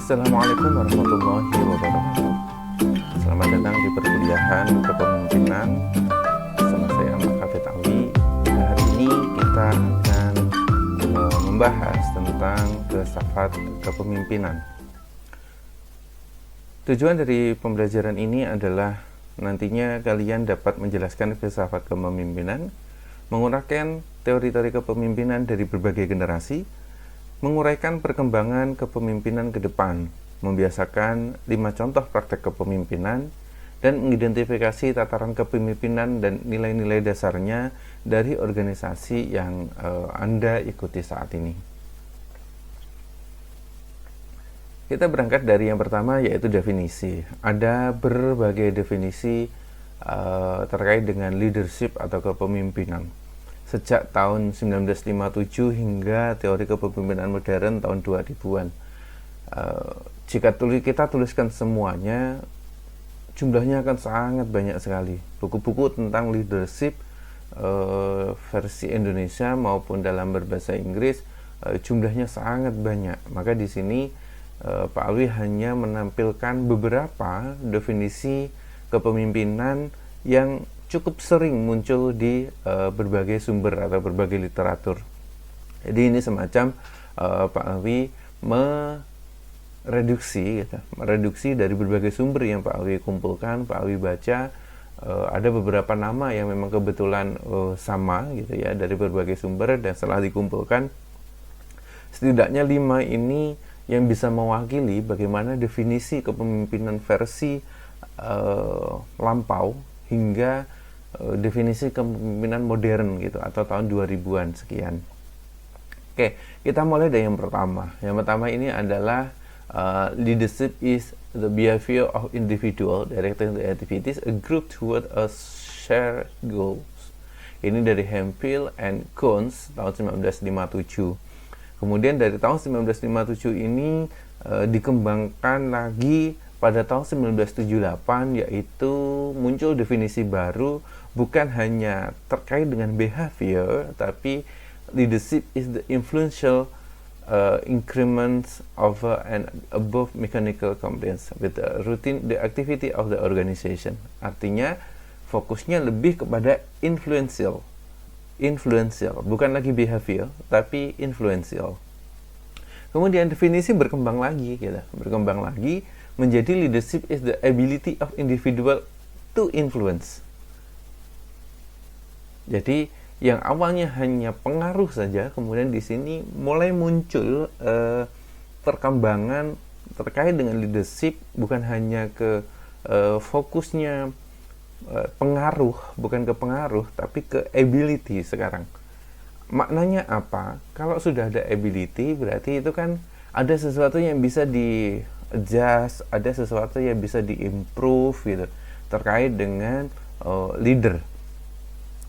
Assalamualaikum warahmatullahi wabarakatuh. Selamat datang di perkuliahan kepemimpinan bersama saya Ahmad Hafid Alwi. Hari ini kita akan membahas tentang filsafat kepemimpinan. Tujuan dari pembelajaran ini adalah nantinya kalian dapat menjelaskan filsafat kepemimpinan, menguraikan teori-teori kepemimpinan dari berbagai generasi, menguraikan perkembangan kepemimpinan ke depan, membiasakan 5 contoh praktek kepemimpinan, dan mengidentifikasi tataran kepemimpinan dan nilai-nilai dasarnya dari organisasi yang Anda ikuti saat ini. Kita berangkat dari yang pertama, yaitu definisi. Ada berbagai definisi terkait dengan leadership atau kepemimpinan. Sejak tahun 1957 hingga teori kepemimpinan modern tahun 2000-an. Jika kita tuliskan semuanya, jumlahnya akan sangat banyak sekali. Buku-buku tentang leadership versi Indonesia maupun dalam berbahasa Inggris jumlahnya sangat banyak. Maka di sini Pak Alwi hanya menampilkan beberapa definisi kepemimpinan yang cukup sering muncul di berbagai sumber atau berbagai literatur. Jadi ini semacam Pak Alwi mereduksi dari berbagai sumber yang Pak Alwi kumpulkan, Pak Alwi baca. Ada beberapa nama yang memang kebetulan sama gitu ya dari berbagai sumber, dan setelah dikumpulkan setidaknya 5 ini yang bisa mewakili bagaimana definisi kepemimpinan versi lampau hingga definisi kepemimpinan modern gitu atau tahun 2000-an sekian. Oke, kita mulai dari yang pertama. Yang pertama ini adalah leadership is the behavior of individual directing the activities a group toward a shared goals. Ini dari Hemphill and Coons tahun 1957. Kemudian dari tahun 1957 ini dikembangkan lagi pada tahun 1978, yaitu muncul definisi baru, bukan hanya terkait dengan behavior, tapi leadership is the influential increments of and above mechanical competence with the routine the activity of the organization. Artinya fokusnya lebih kepada influential, bukan lagi behavior, tapi influential. Kemudian definisi berkembang lagi menjadi leadership is the ability of individual to influence. Jadi yang awalnya hanya pengaruh saja, kemudian di sini mulai muncul perkembangan terkait dengan leadership, bukan hanya ke fokusnya pengaruh, bukan ke pengaruh, tapi ke ability sekarang. Maknanya apa? Kalau sudah ada ability, berarti itu kan ada sesuatu yang bisa di-adjust, ada sesuatu yang bisa di-improve gitu, terkait dengan leader.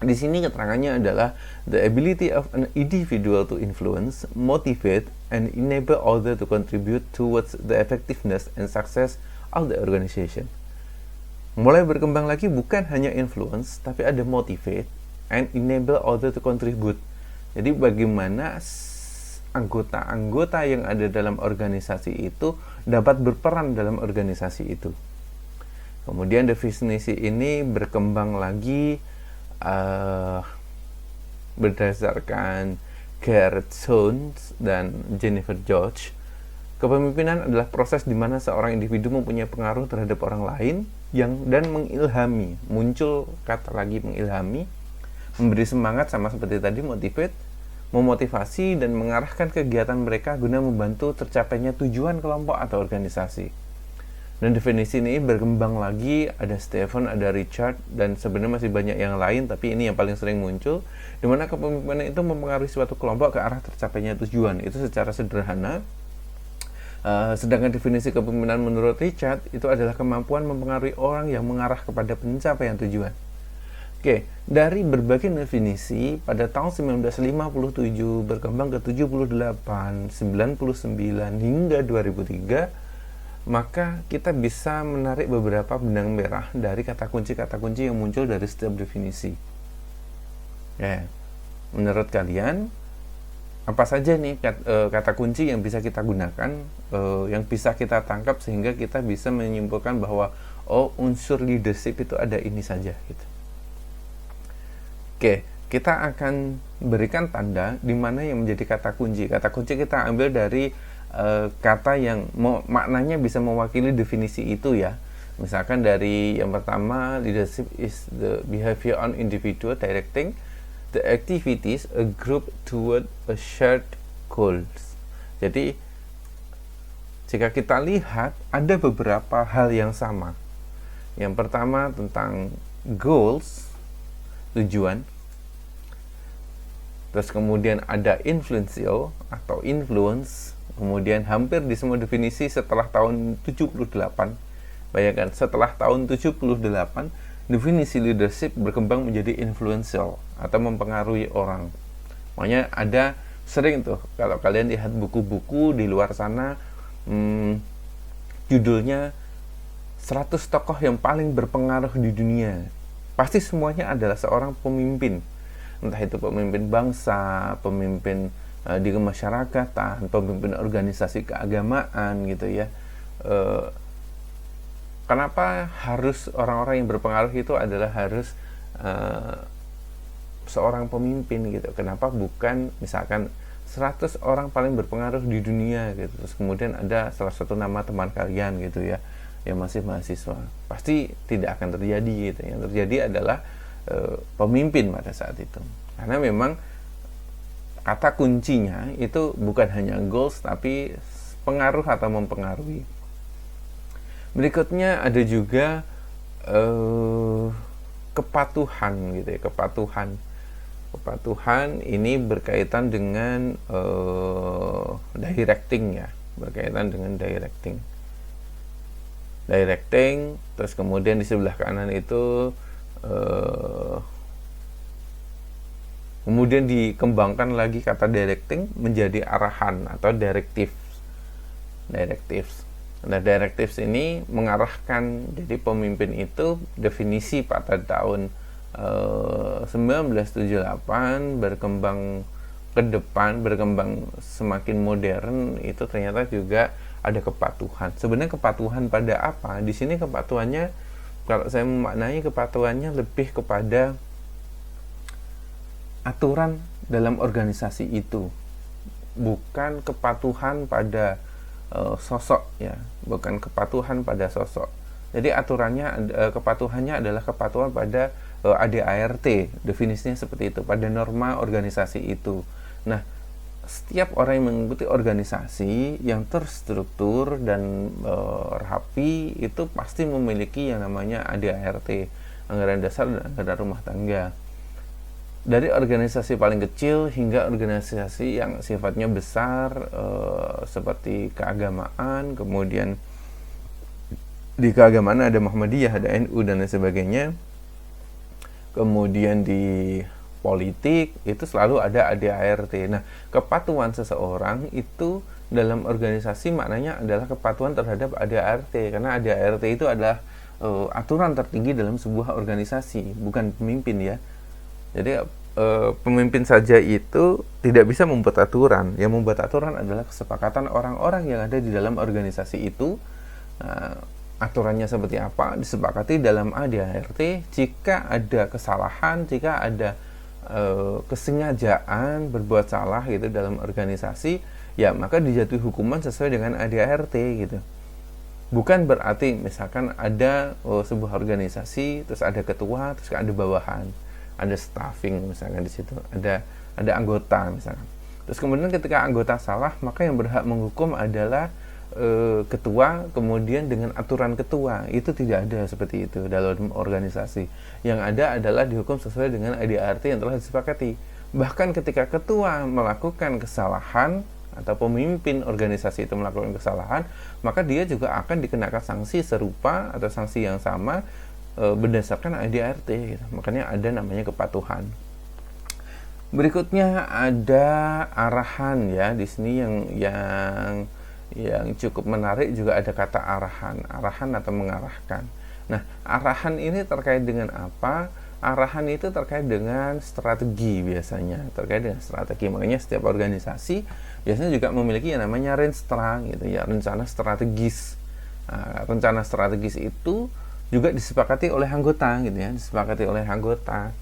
Di sini keterangannya adalah the ability of an individual to influence, motivate, and enable others to contribute towards the effectiveness and success of the organization. Mulai berkembang lagi bukan hanya influence, tapi ada motivate and enable others to contribute. Jadi bagaimana anggota-anggota yang ada dalam organisasi itu dapat berperan dalam organisasi itu. Kemudian definisi ini berkembang lagi berdasarkan Gareth Jones dan Jennifer George. Kepemimpinan adalah proses di mana seorang individu mempunyai pengaruh terhadap orang lain dan mengilhami. Muncul kata lagi mengilhami, memberi semangat sama seperti tadi motivate, memotivasi dan mengarahkan kegiatan mereka guna membantu tercapainya tujuan kelompok atau organisasi. Dan definisi ini berkembang lagi, ada Stephen, ada Richard, dan sebenarnya masih banyak yang lain, tapi ini yang paling sering muncul, di mana kepemimpinan itu mempengaruhi suatu kelompok ke arah tercapainya tujuan. Itu secara sederhana. Sedangkan definisi kepemimpinan menurut Richard itu adalah kemampuan mempengaruhi orang yang mengarah kepada pencapaian tujuan. Oke, dari berbagai definisi pada tahun 1957 berkembang ke 78, 99 hingga 2003, maka kita bisa menarik beberapa benang merah dari kata kunci yang muncul dari setiap definisi. Ya, menurut kalian apa saja nih kata kunci yang bisa kita gunakan, yang bisa kita tangkap sehingga kita bisa menyimpulkan bahwa oh, unsur leadership itu ada ini saja gitu. Oke, kita akan berikan tanda di mana yang menjadi kata kunci. Kata kunci kita ambil dari kata yang maknanya bisa mewakili definisi itu ya. Misalkan dari yang pertama, leadership is the behavior on individual directing the activities a group toward a shared goals. Jadi jika kita lihat ada beberapa hal yang sama. Yang pertama tentang goals, tujuan. Terus kemudian ada influential atau influence. Kemudian hampir di semua definisi setelah tahun 78. Bayangkan setelah tahun 78 definisi leadership berkembang menjadi influential atau mempengaruhi orang. Makanya ada sering tuh kalau kalian lihat buku-buku di luar sana, judulnya 100 tokoh yang paling berpengaruh di dunia. Pasti semuanya adalah seorang pemimpin. Entah itu pemimpin bangsa, pemimpin di kemasyarakatan, pemimpin organisasi keagamaan gitu ya. Kenapa harus orang-orang yang berpengaruh itu adalah harus seorang pemimpin gitu? Kenapa bukan misalkan 100 orang paling berpengaruh di dunia gitu? Terus kemudian ada salah satu nama teman kalian gitu ya, yang masih mahasiswa. Pasti tidak akan terjadi gitu. Yang terjadi adalah pemimpin pada saat itu. Karena memang kata kuncinya itu bukan hanya goals tapi pengaruh atau mempengaruhi. Berikutnya ada juga kepatuhan gitu ya, kepatuhan ini berkaitan dengan directing ya, berkaitan dengan directing. Terus kemudian di sebelah kanan itu kemudian dikembangkan lagi kata directing menjadi arahan atau directives. Nah, directives ini mengarahkan, jadi pemimpin itu definisi pada tahun 1978 berkembang ke depan, berkembang semakin modern, itu ternyata juga ada kepatuhan. Sebenarnya kepatuhan pada apa? Di sini kepatuhannya, kalau saya memaknai kepatuhannya lebih kepada aturan dalam organisasi itu, bukan kepatuhan pada sosok ya, bukan kepatuhan pada sosok. Jadi aturannya, kepatuhannya adalah kepatuhan pada ADART, definisinya seperti itu, pada norma organisasi itu. Nah, setiap orang yang mengikuti organisasi yang terstruktur dan rapi itu pasti memiliki yang namanya ADART, anggaran dasar dan anggaran rumah tangga. Dari organisasi paling kecil hingga organisasi yang sifatnya besar, seperti keagamaan, kemudian di keagamaan ada Muhammadiyah, ada NU dan lain sebagainya. Kemudian di politik itu selalu ada ADART. Nah, kepatuhan seseorang itu dalam organisasi maknanya adalah kepatuhan terhadap ADART, karena ADART itu adalah aturan tertinggi dalam sebuah organisasi, bukan pemimpin ya. Jadi pemimpin saja itu tidak bisa membuat aturan. Yang membuat aturan adalah kesepakatan orang-orang yang ada di dalam organisasi itu. Aturannya seperti apa disepakati dalam ADART. Jika ada kesalahan, jika ada kesengajaan berbuat salah gitu dalam organisasi, ya maka dijatuhi hukuman sesuai dengan ADART gitu. Bukan berarti misalkan ada sebuah organisasi, terus ada ketua, terus ada bawahan, ada staffing misalkan di situ, ada anggota misalkan. Terus kemudian ketika anggota salah, maka yang berhak menghukum adalah ketua, kemudian dengan aturan ketua. Itu tidak ada seperti itu dalam organisasi. Yang ada adalah dihukum sesuai dengan ADART yang telah disepakati. Bahkan ketika ketua melakukan kesalahan atau pemimpin organisasi itu melakukan kesalahan, maka dia juga akan dikenakan sanksi serupa atau sanksi yang sama berdasarkan ADART gitu. Makanya ada namanya kepatuhan. Berikutnya ada arahan ya. Di sini yang cukup menarik juga ada kata arahan atau mengarahkan. Nah, arahan ini terkait dengan apa? arahan itu terkait dengan strategi biasanya, terkait dengan strategi. Makanya setiap organisasi biasanya juga memiliki yang namanya renstra gitu ya, rencana strategis. Nah, rencana strategis itu juga disepakati oleh anggota gitu ya, disepakati oleh anggota,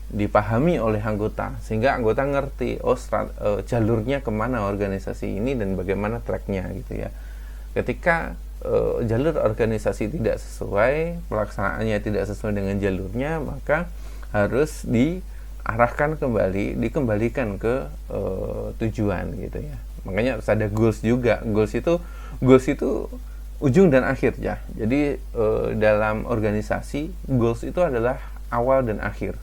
dipahami oleh anggota, sehingga anggota ngerti jalurnya kemana organisasi ini dan bagaimana tracknya gitu ya. Ketika jalur organisasi tidak sesuai, pelaksanaannya tidak sesuai dengan jalurnya, maka harus diarahkan kembali, dikembalikan ke tujuan gitu ya. Makanya harus ada goals juga. Goals itu ujung dan akhir ya. Jadi dalam organisasi, goals itu adalah awal dan akhir.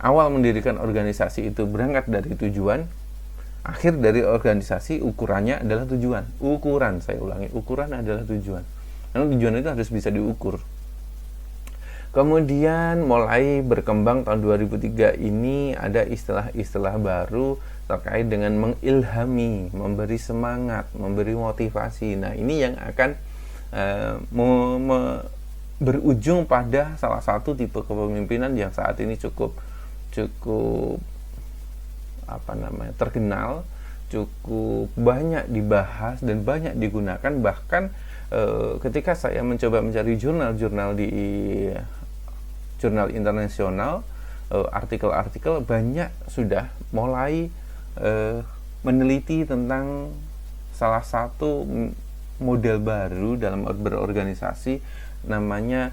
Awal mendirikan organisasi itu berangkat dari tujuan, akhir dari organisasi ukurannya adalah tujuan. Saya ulangi, ukuran adalah tujuan. Karena tujuan itu harus bisa diukur. Kemudian mulai berkembang tahun 2003 ini ada istilah-istilah baru terkait dengan mengilhami, memberi semangat, memberi motivasi. Nah, ini yang akan berujung pada salah satu tipe kepemimpinan yang saat ini cukup terkenal, cukup banyak dibahas dan banyak digunakan. Bahkan ketika saya mencoba mencari jurnal-jurnal di jurnal internasional, artikel-artikel banyak sudah mulai meneliti tentang salah satu model baru dalam berorganisasi, namanya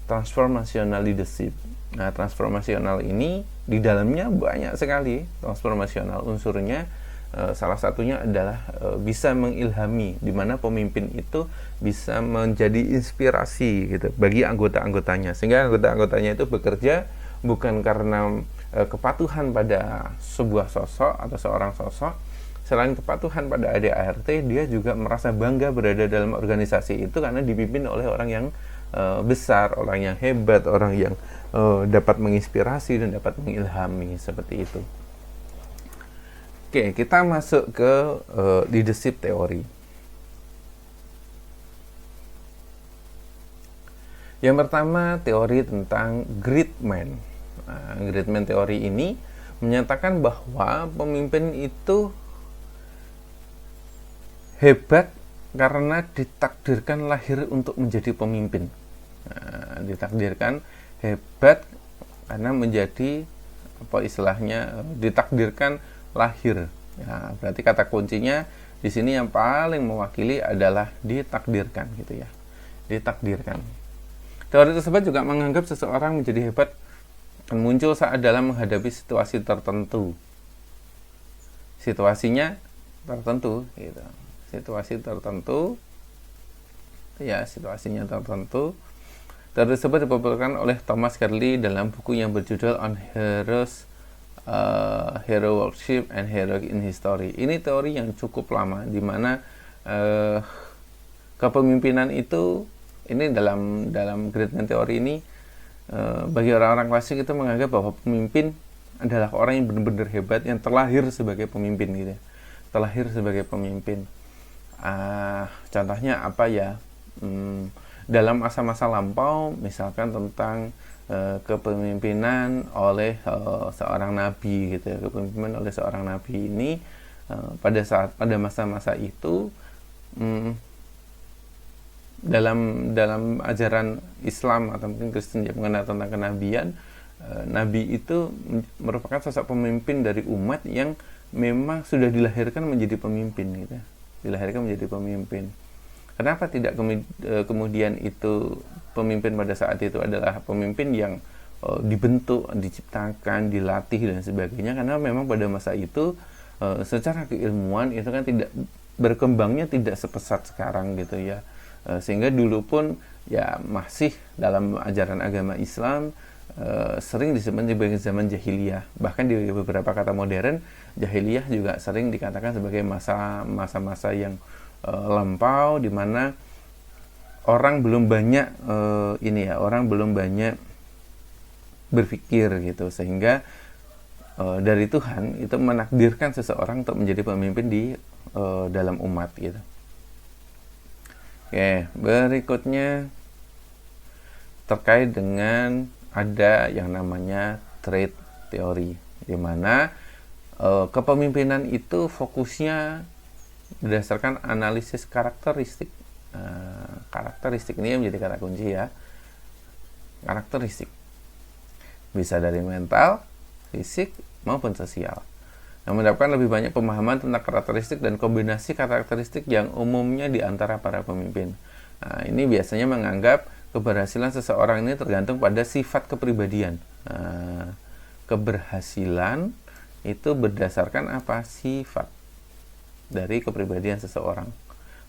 transformational leadership. Nah, transformasional ini di dalamnya banyak sekali transformasional unsurnya. Salah satunya adalah bisa mengilhami, di mana pemimpin itu bisa menjadi inspirasi gitu bagi anggota-anggotanya, sehingga anggota-anggotanya itu bekerja bukan karena kepatuhan pada sebuah sosok atau seorang sosok. Selain kepatuhan pada ADART, dia juga merasa bangga berada dalam organisasi itu karena dipimpin oleh orang yang besar, orang yang hebat, orang yang dapat menginspirasi dan dapat mengilhami, seperti itu. Oke, kita masuk ke leadership teori. Yang pertama, teori tentang great man. Nah, great man teori ini menyatakan bahwa pemimpin itu hebat karena ditakdirkan lahir untuk menjadi pemimpin. Nah, ditakdirkan hebat karena menjadi ditakdirkan lahir. Ya, berarti kata kuncinya di sini yang paling mewakili adalah ditakdirkan gitu ya. Ditakdirkan. Teori tersebut juga menganggap seseorang menjadi hebat muncul saat dalam menghadapi situasi tertentu. Situasinya tertentu gitu. Situasinya tertentu. Teori tersebut dipaparkan oleh Thomas Carlyle dalam buku yang berjudul On Heroes, Hero Worship and Heroic in History. Ini teori yang cukup lama, di mana kepemimpinan itu, ini dalam great man teori ini, bagi orang-orang klasik itu menganggap bahwa pemimpin adalah orang yang benar-benar hebat, yang terlahir sebagai pemimpin gitu. Terlahir sebagai pemimpin. Contohnya apa ya? Dalam masa-masa lampau, misalkan tentang kepemimpinan oleh seorang nabi gitu ya. Kepemimpinan oleh seorang nabi ini pada masa-masa itu, dalam ajaran Islam atau mungkin Kristen yang mengenal tentang kenabian, nabi itu merupakan sosok pemimpin dari umat yang memang sudah dilahirkan menjadi pemimpin gitu. Dilahirkan menjadi pemimpin. Kenapa tidak kemudian itu pemimpin pada saat itu adalah pemimpin yang dibentuk, diciptakan, dilatih dan sebagainya? Karena memang pada masa itu secara keilmuan itu kan tidak berkembangnya tidak sepesat sekarang gitu ya. Sehingga dulu pun ya masih dalam ajaran agama Islam sering disebut sebagai zaman jahiliyah. Bahkan di beberapa kata modern, jahiliyah juga sering dikatakan sebagai masa-masa yang lampau, di mana orang belum banyak orang belum banyak berpikir gitu, sehingga dari Tuhan itu menakdirkan seseorang untuk menjadi pemimpin di dalam umat gitu. Oke, berikutnya terkait dengan ada yang namanya trait teori, di mana kepemimpinan itu fokusnya berdasarkan analisis karakteristik. Karakteristik ini menjadi kata kunci ya. Karakteristik bisa dari mental, fisik, maupun sosial, yang mendapatkan lebih banyak pemahaman tentang karakteristik dan kombinasi karakteristik yang umumnya di antara para pemimpin. Nah, ini biasanya menganggap keberhasilan seseorang ini tergantung pada sifat kepribadian. Keberhasilan itu berdasarkan apa? Sifat dari kepribadian seseorang.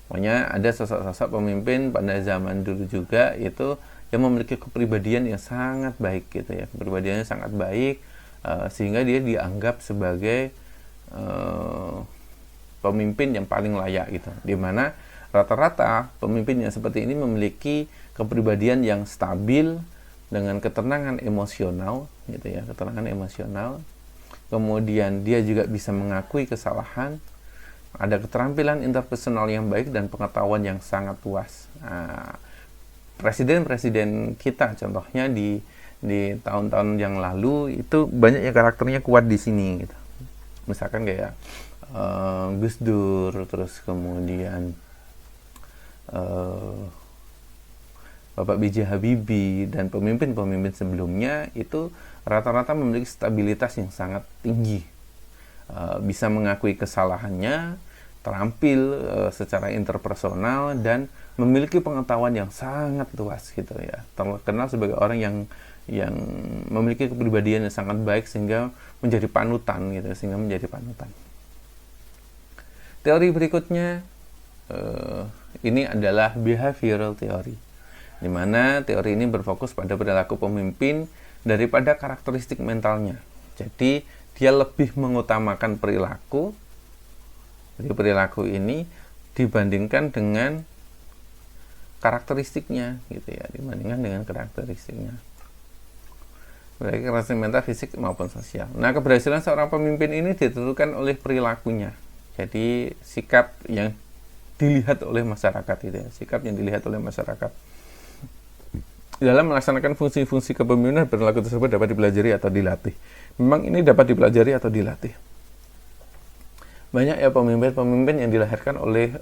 Pokoknya ada sosok-sosok pemimpin pada zaman dulu juga itu yang memiliki kepribadian yang sangat baik gitu ya, kepribadiannya sangat baik, sehingga dia dianggap sebagai pemimpin yang paling layak gitu. Dimana rata-rata pemimpin yang seperti ini memiliki kepribadian yang stabil dengan ketenangan emosional gitu ya, ketenangan emosional. Kemudian dia juga bisa mengakui kesalahan, ada keterampilan interpersonal yang baik dan pengetahuan yang sangat luas. Presiden-presiden kita contohnya di tahun-tahun yang lalu itu banyak yang karakternya kuat di sini gitu. Misalkan kayak Gus Dur, terus kemudian Bapak B.J. Habibie dan pemimpin-pemimpin sebelumnya itu rata-rata memiliki stabilitas yang sangat tinggi, bisa mengakui kesalahannya, terampil secara interpersonal, dan memiliki pengetahuan yang sangat luas gitu ya, terkenal sebagai orang yang memiliki kepribadian yang sangat baik sehingga menjadi panutan gitu, Teori berikutnya ini adalah behavioral theory, di mana teori ini berfokus pada perilaku pemimpin daripada karakteristik mentalnya. Jadi dia lebih mengutamakan perilaku. Jadi perilaku ini dibandingkan dengan karakteristiknya gitu ya, dibandingkan dengan karakteristiknya. Baik karakteristik mental, fisik maupun sosial. Nah, keberhasilan seorang pemimpin ini ditentukan oleh perilakunya. Jadi sikap yang dilihat oleh masyarakat itu ya, sikap yang dilihat oleh masyarakat. Dalam melaksanakan fungsi-fungsi kepemimpinan, perilaku tersebut dapat dipelajari atau dilatih. Memang ini dapat dipelajari atau dilatih. Banyak ya pemimpin-pemimpin yang dilahirkan oleh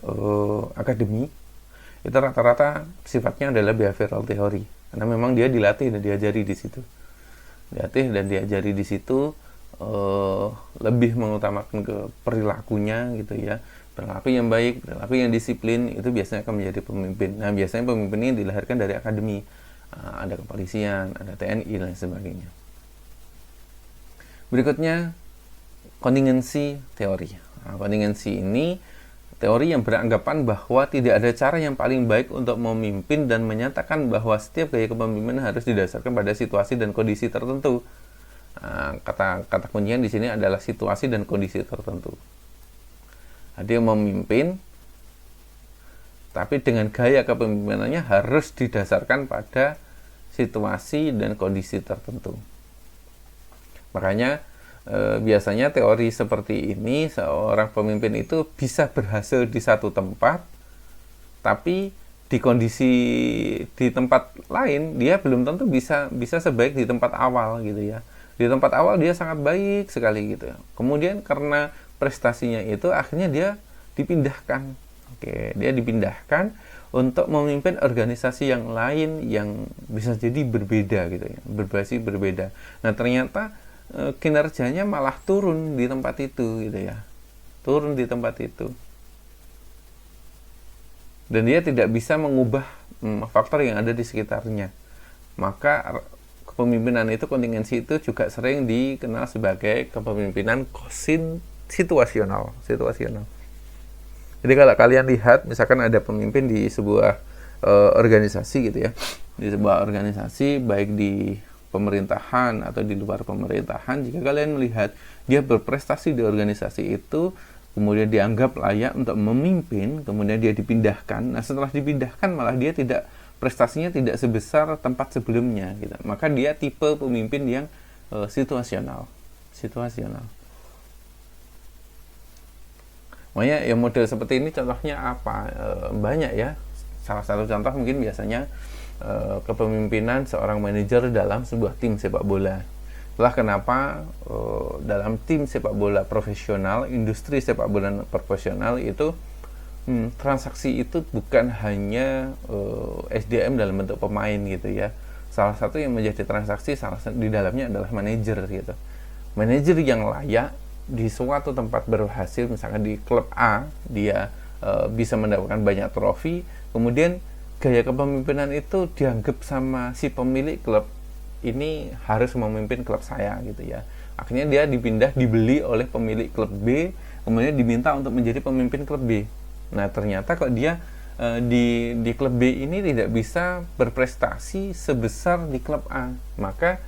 akademi, itu rata-rata sifatnya adalah behavioral theory, karena memang dia dilatih dan diajari di situ. Lebih mengutamakan ke perilakunya gitu ya, perilaku yang baik, perilaku yang disiplin, itu biasanya akan menjadi pemimpin. Nah, biasanya pemimpin ini dilahirkan dari akademi, ada kepolisian, ada TNI dan sebagainya. Berikutnya contingency teori. Nah, contingency ini teori yang beranggapan bahwa tidak ada cara yang paling baik untuk memimpin dan menyatakan bahwa setiap gaya kepemimpinan harus didasarkan pada situasi dan kondisi tertentu. Kata kuncinya di sini adalah situasi dan kondisi tertentu. Dia memimpin, tapi dengan gaya kepemimpinannya harus didasarkan pada situasi dan kondisi tertentu. Makanya biasanya teori seperti ini, seorang pemimpin itu bisa berhasil di satu tempat, tapi di kondisi di tempat lain dia belum tentu bisa sebaik di tempat awal gitu ya. Di tempat awal dia sangat baik sekali gitu ya. Kemudian karena prestasinya itu akhirnya dia dipindahkan. Dia dipindahkan untuk memimpin organisasi yang lain yang bisa jadi berbeda gitu ya, berbasis berbeda. Nah, ternyata kinerjanya malah turun di tempat itu gitu ya. Turun di tempat itu. Dan dia tidak bisa mengubah faktor yang ada di sekitarnya. Maka kepemimpinan itu, kontingensi itu juga sering dikenal sebagai kepemimpinan situasional. Jadi kalau kalian lihat, misalkan ada pemimpin di sebuah organisasi gitu ya, di sebuah organisasi baik di pemerintahan atau di luar pemerintahan, jika kalian melihat dia berprestasi di organisasi itu, kemudian dianggap layak untuk memimpin, kemudian dia dipindahkan. Nah, setelah dipindahkan malah dia prestasinya tidak sebesar tempat sebelumnya gitu. Maka dia tipe pemimpin yang situasional. Makanya ya model seperti ini contohnya apa? Banyak ya. Salah satu contoh mungkin biasanya kepemimpinan seorang manajer dalam sebuah tim sepak bola. Itulah kenapa dalam tim sepak bola profesional, industri sepak bola profesional itu transaksi itu bukan hanya SDM dalam bentuk pemain gitu ya. Salah satu yang menjadi transaksi di dalamnya adalah manajer gitu. Manajer yang layak di suatu tempat berhasil, misalkan di klub A dia bisa mendapatkan banyak trofi, kemudian gaya kepemimpinan itu dianggap sama si pemilik klub ini harus memimpin klub saya gitu ya. Akhirnya dia dibeli oleh pemilik klub B, kemudian diminta untuk menjadi pemimpin klub B. Nah ternyata kok dia di klub B ini tidak bisa berprestasi sebesar di klub A, maka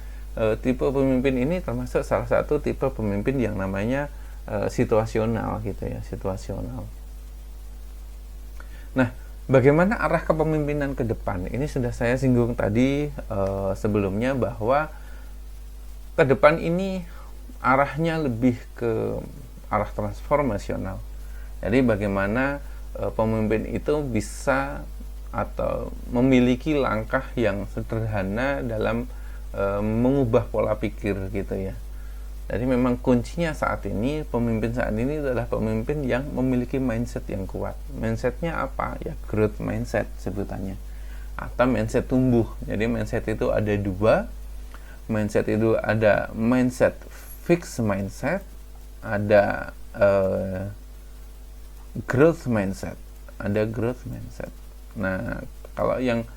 tipe pemimpin ini termasuk salah satu tipe pemimpin yang namanya situasional gitu ya, situasional. Nah, bagaimana arah kepemimpinan ke depan? Ini sudah saya singgung tadi sebelumnya bahwa ke depan ini arahnya lebih ke arah transformasional. Jadi bagaimana pemimpin itu bisa atau memiliki langkah yang sederhana dalam mengubah pola pikir gitu ya. Jadi memang kuncinya saat ini, pemimpin saat ini adalah pemimpin yang memiliki mindset yang kuat. Mindsetnya apa? Ya growth mindset sebutannya, atau mindset tumbuh. Jadi mindset itu ada dua. Mindset itu ada mindset fixed mindset, ada growth mindset, ada growth mindset. Nah kalau yang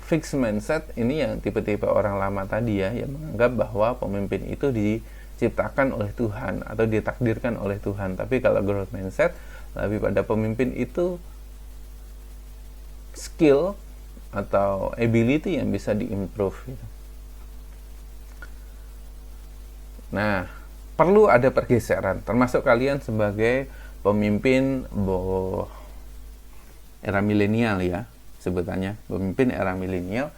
fixed mindset ini yang tipe-tipe orang lama tadi ya, yang menganggap bahwa pemimpin itu diciptakan oleh Tuhan atau ditakdirkan oleh Tuhan. Tapi kalau growth mindset lebih pada pemimpin itu skill atau ability yang bisa diimprove gitu. Nah perlu ada pergeseran, termasuk kalian sebagai pemimpin era milenial ya, sebutannya pemimpin era milenial.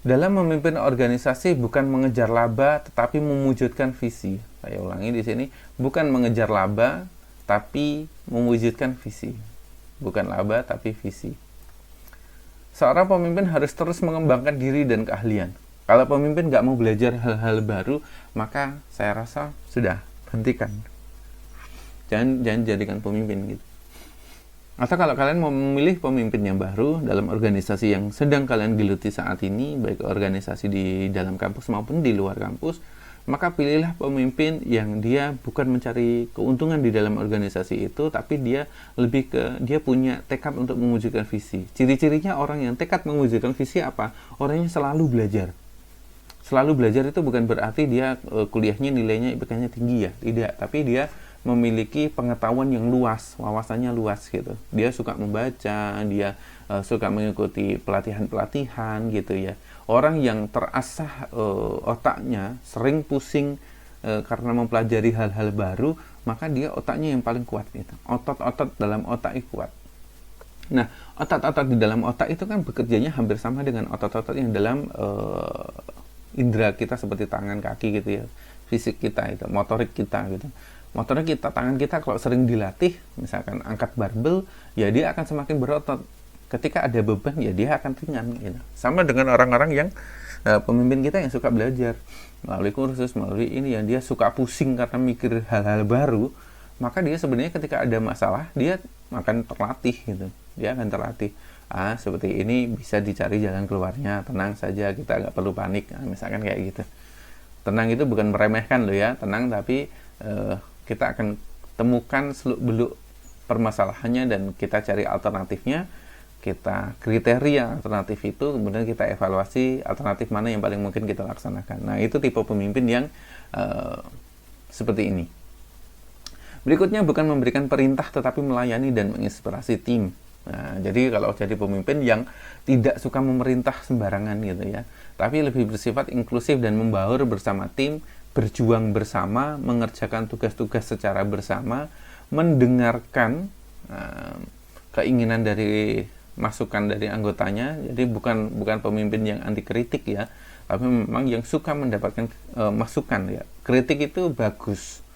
Dalam memimpin organisasi bukan mengejar laba tetapi mewujudkan visi. Saya ulangi di sini, bukan mengejar laba tapi mewujudkan visi. Bukan laba tapi visi. Seorang pemimpin harus terus mengembangkan diri dan keahlian. Kalau pemimpin nggak mau belajar hal-hal baru, maka saya rasa sudah, hentikan. Jangan jadikan pemimpin gitu. Atau kalau kalian mau memilih pemimpin yang baru dalam organisasi yang sedang kalian geluti saat ini, baik organisasi di dalam kampus maupun di luar kampus, maka pilihlah pemimpin yang dia bukan mencari keuntungan di dalam organisasi itu, tapi dia lebih ke dia punya tekad untuk mewujudkan visi. Ciri-cirinya orang yang tekad mewujudkan visi apa? Orangnya selalu belajar. Selalu belajar itu bukan berarti dia kuliahnya nilainya IPK-nya tinggi ya, tidak, tapi dia memiliki pengetahuan yang luas, wawasannya luas gitu. Dia suka membaca, dia suka mengikuti pelatihan-pelatihan gitu ya. Orang yang terasah otaknya, sering pusing karena mempelajari hal-hal baru, maka dia otaknya yang paling kuat gitu. Otot-otot dalam otaknya kuat. Nah, otot-otot di dalam otak itu kan bekerjanya hampir sama dengan otot-otot yang dalam indera kita seperti tangan, kaki gitu ya. Fisik kita itu, motorik kita gitu. Motornya kita, tangan kita kalau sering dilatih, misalkan angkat barbel, ya dia akan semakin berotot. Ketika ada beban, ya dia akan ringan gitu. Sama dengan orang-orang yang pemimpin kita yang suka belajar melalui kursus, melalui ini yang dia suka pusing karena mikir hal-hal baru, maka dia sebenarnya ketika ada masalah, dia akan terlatih gitu. Dia akan terlatih. Seperti ini bisa dicari jalan keluarnya, tenang saja, kita nggak perlu panik. Misalkan kayak gitu. Tenang itu bukan meremehkan loh ya, tenang tapi kita akan temukan seluk-beluk permasalahannya dan kita cari alternatifnya, kita kriteria alternatif itu, kemudian kita evaluasi alternatif mana yang paling mungkin kita laksanakan. Nah itu tipe pemimpin yang seperti ini. Berikutnya bukan memberikan perintah tetapi melayani dan menginspirasi tim. Nah, jadi kalau jadi pemimpin yang tidak suka memerintah sembarangan gitu ya, tapi lebih bersifat inklusif dan membaur bersama tim, berjuang bersama, mengerjakan tugas-tugas secara bersama, mendengarkan keinginan dari masukan dari anggotanya. Jadi bukan pemimpin yang anti kritik ya, tapi memang yang suka mendapatkan masukan ya. Kritik itu bagus,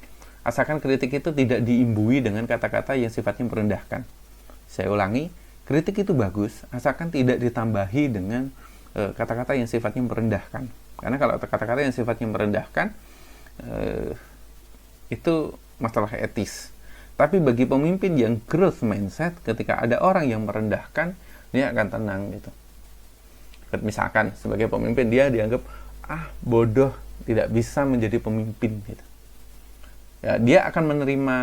asalkan kritik itu tidak diimbui dengan kata-kata yang sifatnya merendahkan. Saya ulangi, kritik itu bagus asalkan tidak ditambahi dengan kata-kata yang sifatnya merendahkan. Karena kalau kata-kata yang sifatnya merendahkan itu masalah etis. Tapi bagi pemimpin yang growth mindset, ketika ada orang yang merendahkan, dia akan tenang gitu. Misalkan sebagai pemimpin dia dianggap bodoh, tidak bisa menjadi pemimpin gitu. Ya, dia akan menerima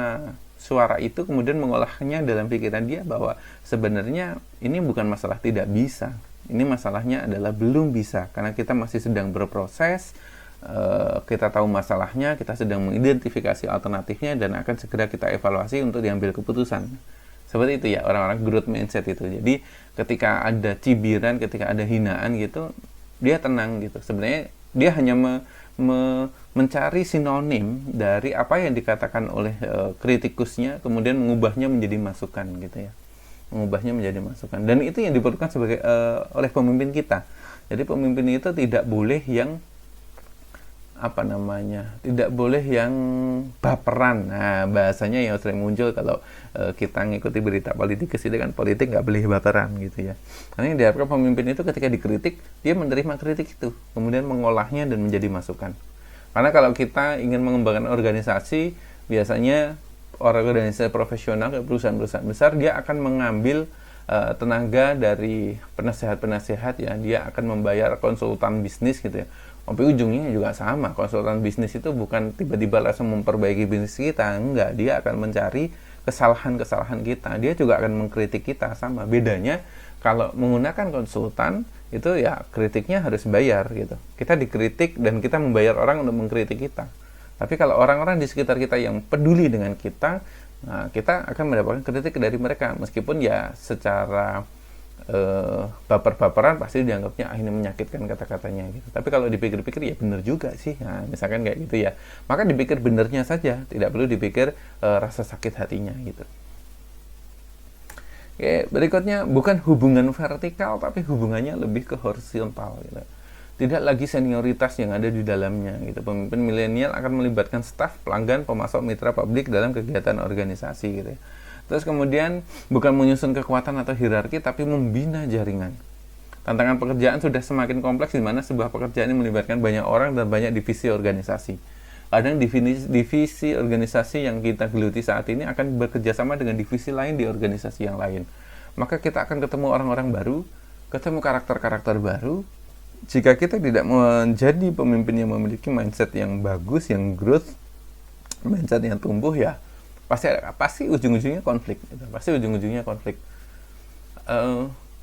suara itu, kemudian mengolahnya dalam pikiran dia bahwa sebenarnya ini bukan masalah tidak bisa. Ini masalahnya adalah belum bisa, karena kita masih sedang berproses. Kita tahu masalahnya, kita sedang mengidentifikasi alternatifnya, dan akan segera kita evaluasi untuk diambil keputusan. Seperti itu ya orang-orang growth mindset itu. Jadi ketika ada cibiran, ketika ada hinaan gitu, dia tenang gitu. Sebenarnya dia hanya mencari sinonim dari apa yang dikatakan oleh kritikusnya, kemudian mengubahnya menjadi masukan gitu ya. Mengubahnya menjadi masukan. Dan itu yang diperlukan oleh pemimpin kita. Jadi pemimpin itu tidak boleh yang tidak boleh yang baperan. Nah, bahasanya yang sering muncul kalau kita ngikuti berita politik itu kan, politik nggak boleh baperan gitu ya. Karena yang diharapkan pemimpin itu ketika dikritik, dia menerima kritik itu, kemudian mengolahnya dan menjadi masukan. Karena kalau kita ingin mengembangkan organisasi, biasanya organisasi profesional, perusahaan-perusahaan besar, dia akan mengambil tenaga dari penasehat-penasehat ya, dia akan membayar konsultan bisnis gitu ya. Tapi ujungnya juga sama, konsultan bisnis itu bukan tiba-tiba langsung memperbaiki bisnis kita, enggak, dia akan mencari kesalahan-kesalahan kita, dia juga akan mengkritik kita, sama. Bedanya kalau menggunakan konsultan itu ya kritiknya harus bayar gitu, kita dikritik dan kita membayar orang untuk mengkritik kita. Tapi kalau orang-orang di sekitar kita yang peduli dengan kita, nah, kita akan mendapatkan kritik dari mereka, meskipun ya secara baper-baperan pasti dianggapnya ini menyakitkan kata-katanya gitu. Tapi kalau dipikir-pikir ya benar juga sih. Nah, misalkan kayak gitu ya, maka dipikir benernya saja, tidak perlu dipikir rasa sakit hatinya gitu. Oke, berikutnya bukan hubungan vertikal, tapi hubungannya lebih ke horizontal gitu. Tidak lagi senioritas yang ada di dalamnya gitu. Pemimpin milenial akan melibatkan staf, pelanggan, pemasok, mitra publik dalam kegiatan organisasi gitu ya. Terus kemudian bukan menyusun kekuatan atau hierarki, tapi membina jaringan. Tantangan pekerjaan sudah semakin kompleks, di mana sebuah pekerjaan ini melibatkan banyak orang dan banyak divisi organisasi. Kadang divisi organisasi yang kita geluti saat ini akan bekerja sama dengan divisi lain di organisasi yang lain. Maka kita akan ketemu orang-orang baru, ketemu karakter-karakter baru. Jika kita tidak menjadi pemimpin yang memiliki mindset yang bagus, yang growth, mindset yang tumbuh ya, pasti ujung-ujungnya konflik gitu. Pasti ujung-ujungnya konflik.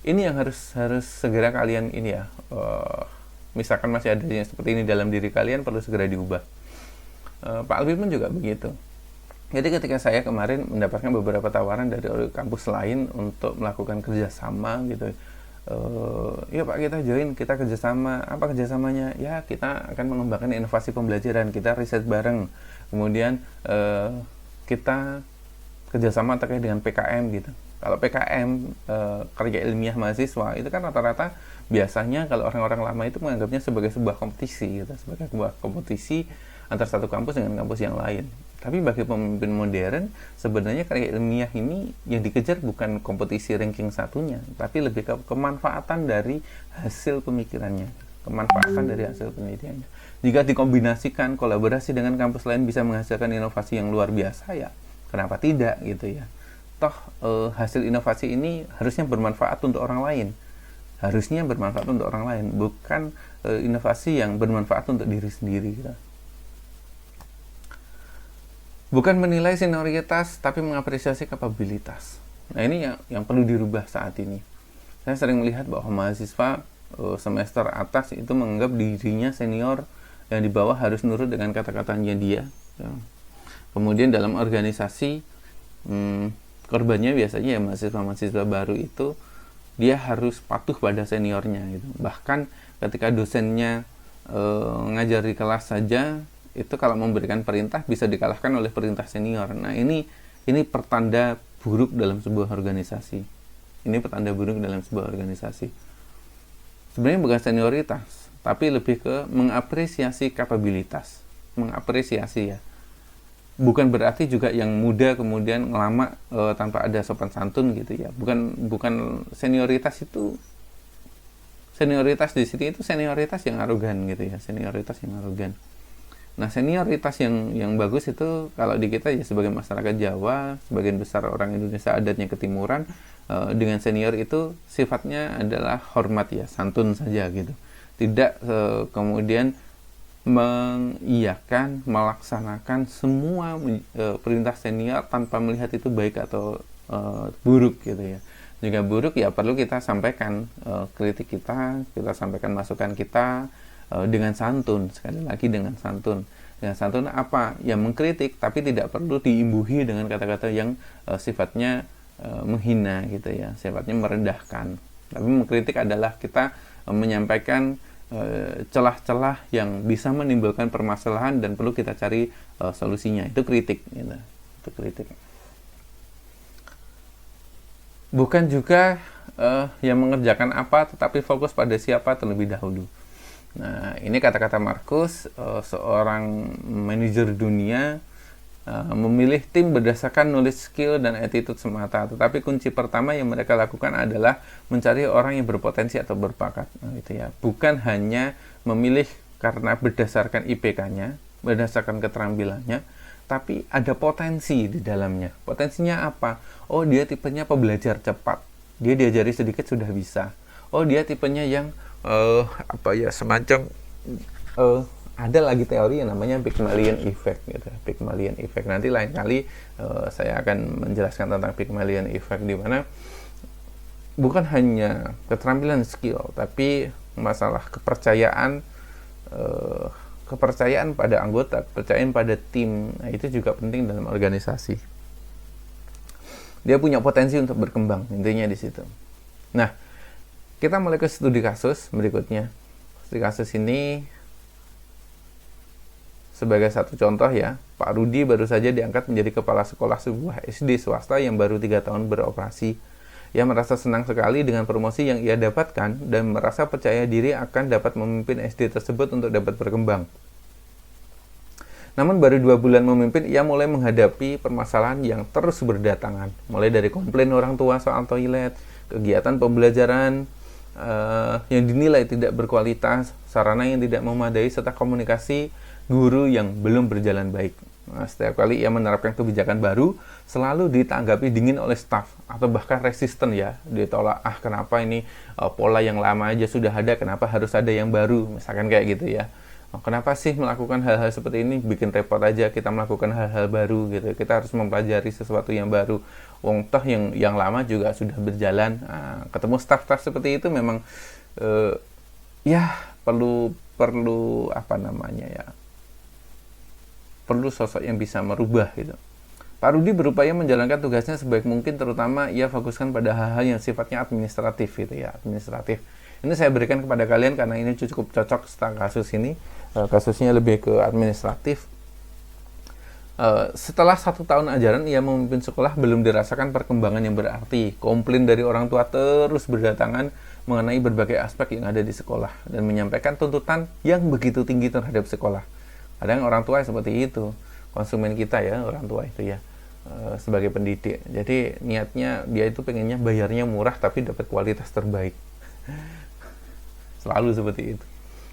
Ini yang harus segera kalian ini ya, misalkan masih ada yang seperti ini dalam diri kalian, perlu segera diubah. Pak Alwi pun juga begitu. Jadi ketika saya kemarin mendapatkan beberapa tawaran dari kampus lain untuk melakukan kerjasama gitu, ya Pak, kita join, kita kerjasama. Apa kerjasamanya? Ya kita akan mengembangkan inovasi pembelajaran, kita riset bareng, kemudian kita kerjasama terkait dengan PKM gitu. Kalau PKM, kerja ilmiah mahasiswa, itu kan rata-rata biasanya kalau orang-orang lama itu menganggapnya sebagai sebuah kompetisi gitu, sebagai sebuah kompetisi antar satu kampus dengan kampus yang lain. Tapi bagi pemimpin modern, sebenarnya karya ilmiah ini yang dikejar bukan kompetisi ranking satunya, tapi lebih ke kemanfaatan dari hasil pemikirannya, kemanfaatan dari hasil penelitiannya. Jika dikombinasikan, kolaborasi dengan kampus lain bisa menghasilkan inovasi yang luar biasa, ya kenapa tidak gitu ya. Toh hasil inovasi ini harusnya bermanfaat untuk orang lain. Harusnya bermanfaat untuk orang lain, bukan inovasi yang bermanfaat untuk diri sendiri gitu. Bukan menilai senioritas, tapi mengapresiasi kapabilitas. Nah ini yang perlu dirubah saat ini. Saya sering melihat bahwa mahasiswa semester atas itu menganggap dirinya senior, yang di bawah harus nurut dengan kata-katanya dia. Kemudian dalam organisasi, korbannya biasanya ya mahasiswa-mahasiswa baru itu, dia harus patuh pada seniornya gitu. Bahkan ketika dosennya ngajar di kelas saja, itu kalau memberikan perintah bisa dikalahkan oleh perintah senior. Nah ini pertanda buruk dalam sebuah organisasi. Ini pertanda buruk dalam sebuah organisasi. Sebenarnya bukan senioritas, tapi lebih ke mengapresiasi kapabilitas. Mengapresiasi ya. bukan berarti juga yang muda kemudian ngelama tanpa ada sopan santun gitu ya. Bukan senioritas itu, senioritas di sini itu senioritas yang arogan gitu ya, senioritas yang arogan. Nah, senioritas yang bagus itu kalau di kita ya sebagai masyarakat Jawa, sebagian besar orang Indonesia adatnya ketimuran, dengan senior itu sifatnya adalah hormat ya, santun saja gitu. Tidak kemudian mengiyakan, melaksanakan semua perintah senior tanpa melihat itu baik atau buruk gitu ya. Jika buruk ya perlu kita sampaikan kritik kita sampaikan masukan kita dengan santun, sekali lagi dengan santun. Dengan santun apa? Ya mengkritik, tapi tidak perlu diimbuhi dengan kata-kata yang sifatnya menghina gitu ya, sifatnya merendahkan. Tapi mengkritik adalah kita menyampaikan celah-celah yang bisa menimbulkan permasalahan dan perlu kita cari solusinya. Itu kritik gitu. Itu kritik. Bukan juga yang mengerjakan apa tetapi fokus pada siapa terlebih dahulu. Nah, ini kata-kata Marcus, seorang manajer dunia, memilih tim berdasarkan knowledge, skill, dan attitude semata. Tetapi kunci pertama yang mereka lakukan adalah mencari orang yang berpotensi atau berbakat. Nah, itu ya. Bukan hanya memilih karena berdasarkan IPK-nya, berdasarkan keterampilannya, tapi ada potensi di dalamnya. Potensinya apa? Oh, dia tipenya pembelajar cepat. Dia diajari sedikit sudah bisa. Oh, dia tipenya yang semacam ada lagi teori yang namanya Pygmalion Effect gitu. Pygmalion Effect, nanti lain kali saya akan menjelaskan tentang Pygmalion Effect, di mana bukan hanya keterampilan skill tapi masalah kepercayaan pada anggota, kepercayaan pada tim. Nah, itu juga penting dalam organisasi. Dia punya potensi untuk berkembang, intinya di situ. Nah, kita mulai ke studi kasus berikutnya. Studi kasus ini sebagai satu contoh ya, Pak Rudi baru saja diangkat menjadi kepala sekolah sebuah SD swasta yang baru 3 tahun beroperasi. Ia merasa senang sekali dengan promosi yang ia dapatkan dan merasa percaya diri akan dapat memimpin SD tersebut untuk dapat berkembang. Namun baru 2 bulan memimpin, ia mulai menghadapi permasalahan yang terus berdatangan. Mulai dari komplain orang tua soal toilet, kegiatan pembelajaran yang dinilai tidak berkualitas, sarana yang tidak memadai, serta komunikasi guru yang belum berjalan baik. Nah, setiap kali ia menerapkan kebijakan baru, selalu ditanggapi dingin oleh staf atau bahkan resisten ya, ditolak. Kenapa ini pola yang lama aja sudah ada, kenapa harus ada yang baru, misalkan kayak gitu ya. Kenapa sih melakukan hal-hal seperti ini, bikin repot aja kita melakukan hal-hal baru gitu. Kita harus mempelajari sesuatu yang baru. Wong toh yang lama juga sudah berjalan. Ketemu staf-staf seperti itu memang ya perlu perlu sosok yang bisa merubah gitu. Pak Rudi berupaya menjalankan tugasnya sebaik mungkin, terutama ia fokuskan pada hal-hal yang sifatnya administratif gitu ya, administratif. Ini saya berikan kepada kalian karena ini cukup cocok tentang kasus ini. Kasusnya lebih ke administratif. Setelah 1 tahun ajaran ia memimpin sekolah, belum dirasakan perkembangan yang berarti. Komplain dari orang tua terus berdatangan mengenai berbagai aspek yang ada di sekolah dan menyampaikan tuntutan yang begitu tinggi terhadap sekolah. Kadang orang tua seperti itu, konsumen kita ya, orang tua itu ya, sebagai pendidik. Jadi niatnya dia itu pengennya bayarnya murah tapi dapat kualitas terbaik. Selalu seperti itu.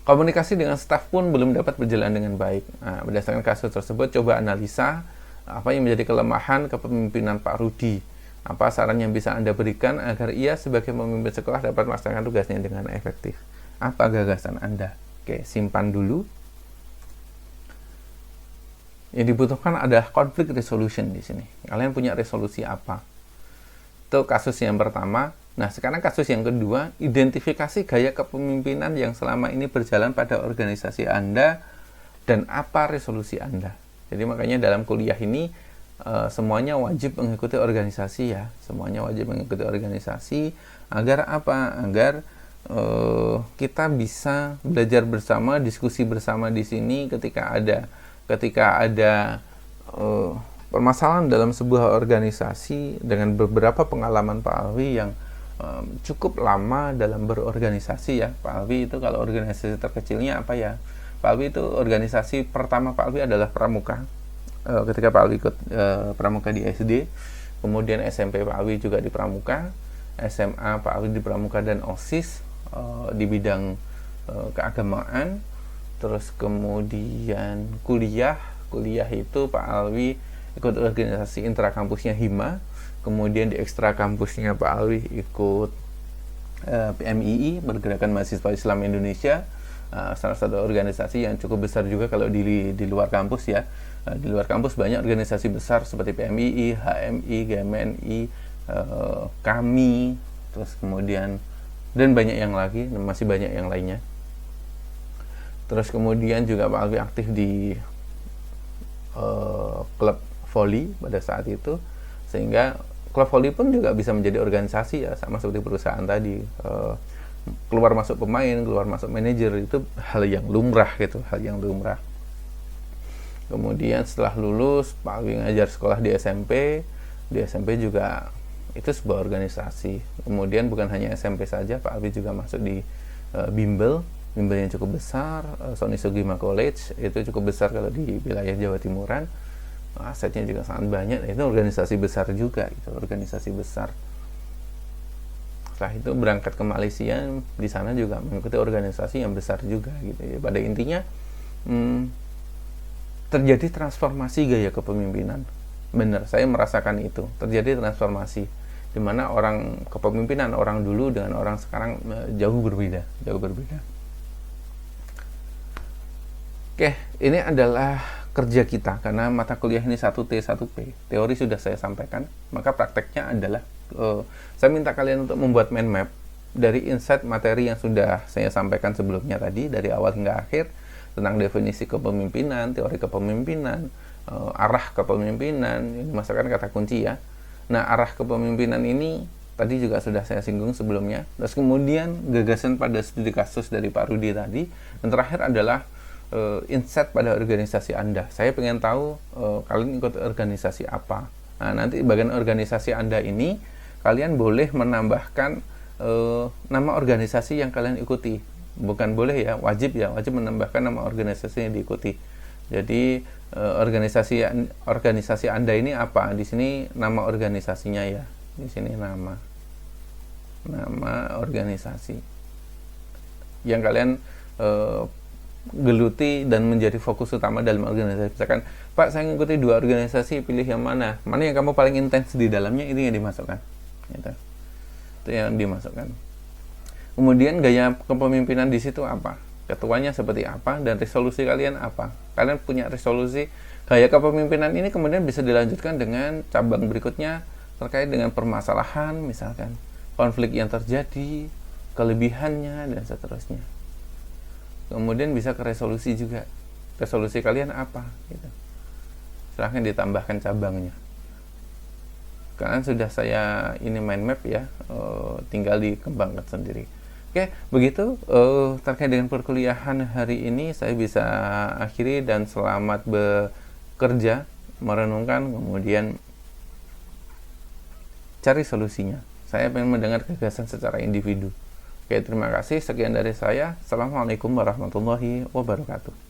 Komunikasi dengan staf pun belum dapat berjalan dengan baik. Nah, berdasarkan kasus tersebut, coba analisa apa yang menjadi kelemahan kepemimpinan Pak Rudi. Apa saran yang bisa Anda berikan agar ia sebagai pemimpin sekolah dapat melaksanakan tugasnya dengan efektif? Apa gagasan Anda? Oke, simpan dulu. Yang dibutuhkan adalah conflict resolution di sini. Kalian punya resolusi apa? Itu kasus yang pertama. Nah, sekarang kasus yang kedua, identifikasi gaya kepemimpinan yang selama ini berjalan pada organisasi Anda dan apa resolusi Anda. Jadi makanya dalam kuliah ini semuanya wajib mengikuti organisasi ya. Semuanya wajib mengikuti organisasi agar apa? Agar kita bisa belajar bersama, diskusi bersama di sini ketika ada permasalahan dalam sebuah organisasi. Dengan beberapa pengalaman Pak Alwi yang cukup lama dalam berorganisasi ya. Pak Alwi itu kalau organisasi terkecilnya apa ya? Pak Alwi itu organisasi pertama Pak Alwi adalah Pramuka. ketika Pak Alwi ikut pramuka di SD, kemudian SMP Pak Alwi juga di pramuka, SMA Pak Alwi di pramuka dan OSIS di bidang keagamaan. Terus kemudian kuliah itu Pak Alwi ikut organisasi intrakampusnya Hima, kemudian di ekstra kampusnya Pak Alwi ikut PMII, Pergerakan Mahasiswa Islam Indonesia, salah satu organisasi yang cukup besar juga kalau di luar kampus ya. Di luar kampus banyak organisasi besar seperti PMII, HMI, GMNI, kami, terus kemudian dan banyak yang lagi, masih banyak yang lainnya. Terus kemudian juga Pak Alwi aktif di klub voli pada saat itu, sehingga klub voli pun juga bisa menjadi organisasi ya, sama seperti perusahaan tadi. Keluar masuk pemain, keluar masuk manajer itu hal yang lumrah gitu, hal yang lumrah. Kemudian setelah lulus Pak Alwi ngajar sekolah di SMP. Di SMP juga itu sebuah organisasi. Kemudian bukan hanya SMP saja, Pak Alwi juga masuk di bimbel yang cukup besar, Sony Sugima College, itu cukup besar kalau di wilayah Jawa Timuran. Asetnya juga sangat banyak, itu organisasi besar juga, itu organisasi besar. Setelah itu berangkat ke Malaysia, di sana juga mengikuti organisasi yang besar juga gitu ya. Pada intinya terjadi transformasi gaya kepemimpinan. Benar, saya merasakan itu, terjadi transformasi di mana orang kepemimpinan orang dulu dengan orang sekarang jauh berbeda. Oke, ini adalah kerja kita karena mata kuliah ini 1T 1P. Teori sudah saya sampaikan, maka prakteknya adalah saya minta kalian untuk membuat mind map dari insight materi yang sudah saya sampaikan sebelumnya tadi, dari awal hingga akhir, tentang definisi kepemimpinan, teori kepemimpinan, arah kepemimpinan. Ini masakan kata kunci ya. Nah, arah kepemimpinan ini tadi juga sudah saya singgung sebelumnya. Terus kemudian gagasan pada studi kasus dari Pak Rudi tadi, dan terakhir adalah insight pada organisasi Anda. Saya pengen tahu kalian ikut organisasi apa. Nah, nanti bagian organisasi Anda ini kalian boleh menambahkan nama organisasi yang kalian ikuti. Bukan boleh ya, wajib menambahkan nama organisasi yang diikuti. Jadi organisasi Anda ini apa? Di sini nama organisasinya ya. Di sini nama organisasi yang kalian geluti dan menjadi fokus utama dalam organisasi. Misalkan, Pak, saya mengikuti 2 organisasi, pilih yang mana yang kamu paling intens di dalamnya, itu yang dimasukkan gitu. Itu yang dimasukkan. Kemudian gaya kepemimpinan di situ apa, ketuanya seperti apa, dan resolusi kalian apa. Kalian punya resolusi. Gaya kepemimpinan ini kemudian bisa dilanjutkan dengan cabang berikutnya terkait dengan permasalahan, misalkan konflik yang terjadi, kelebihannya, dan seterusnya. Kemudian bisa ke resolusi juga. Resolusi kalian apa gitu. Silahkan ditambahkan cabangnya. Kalian sudah saya ini mind map ya, tinggal dikembangkan sendiri. Oke, begitu terkait dengan perkuliahan hari ini saya bisa akhiri, dan selamat bekerja, merenungkan, kemudian cari solusinya. Saya ingin mendengar gagasan secara individu. Oke, terima kasih. Sekian dari saya. Assalamualaikum warahmatullahi wabarakatuh.